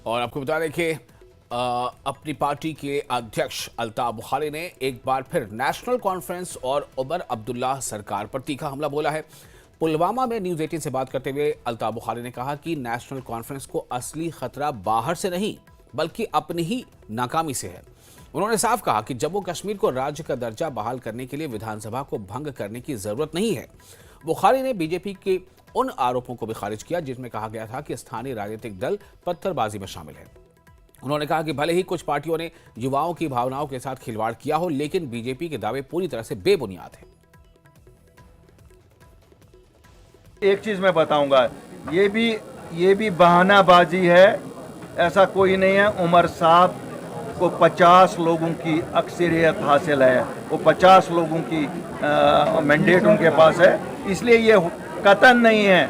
और आपको बता दें कि अपनी पार्टी के अध्यक्ष अल्ताफ बुखारी ने एक बार फिर नेशनल कॉन्फ्रेंस और उमर अब्दुल्ला सरकार पर तीखा हमला बोला है। पुलवामा में न्यूज 18 से बात करते हुए अल्ताफ बुखारी ने कहा कि नेशनल कॉन्फ्रेंस को असली खतरा बाहर से नहीं बल्कि अपनी ही नाकामी से है। उन्होंने साफ कहा कि जम्मू कश्मीर को राज्य का दर्जा बहाल करने के लिए विधानसभा को भंग करने की जरूरत नहीं है। बुखारी ने बीजेपी के उन आरोपों को भी खारिज किया जिसमें कहा गया था कि स्थानीय राजनीतिक दल पत्थरबाजी में शामिल है। उन्होंने कहा कि भले ही कुछ पार्टियों ने युवाओं की भावनाओं के साथ खिलवाड़ किया हो, लेकिन बीजेपी के दावे पूरी तरह से बेबुनियाद हैं। एक चीज मैं बताऊंगा, ये भी बहानाबाजी है, ऐसा कोई नहीं है। उमर साहब को 50 लोगों की अक्सरियत हासिल है, वो 50 लोगों की मैंडेट उनके पास है, इसलिए ये कतन नहीं है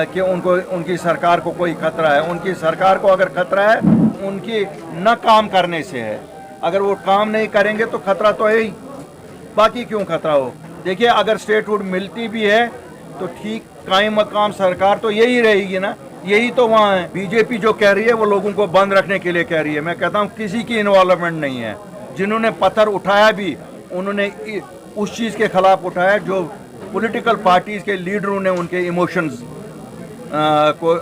कि उनकी सरकार को कोई खतरा है। उनकी सरकार को अगर खतरा है उनकी न काम करने से है। अगर वो काम नहीं करेंगे तो खतरा तो है ही, बाकी क्यों खतरा हो। देखिए, अगर स्टेटहुड मिलती भी है तो ठीक कायम मकाम सरकार तो यही रहेगी ना, यही तो वहाँ है। बीजेपी जो कह रही है वो लोगों को बंद रखने के लिए कह रही है। मैं कहता हूँ किसी की इन्वॉल्वमेंट नहीं है। जिन्होंने पत्थर उठाया भी उन्होंने उस चीज़ के खिलाफ उठाया जो पॉलिटिकल पार्टीज के लीडरों ने उनके इमोशंस को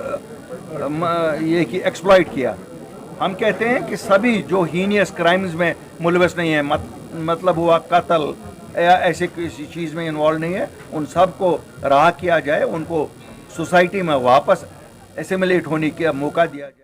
ये कि एक्सप्लॉइट किया। हम कहते हैं कि सभी जो हीनियस क्राइम्स में मुलविस नहीं है, मतलब हुआ कत्ल या ऐसे किसी चीज़ में इन्वॉल्व नहीं है, उन सब को रहा किया जाए, उनको सोसाइटी में वापस एसिमिलेट होने का मौका दिया जाए।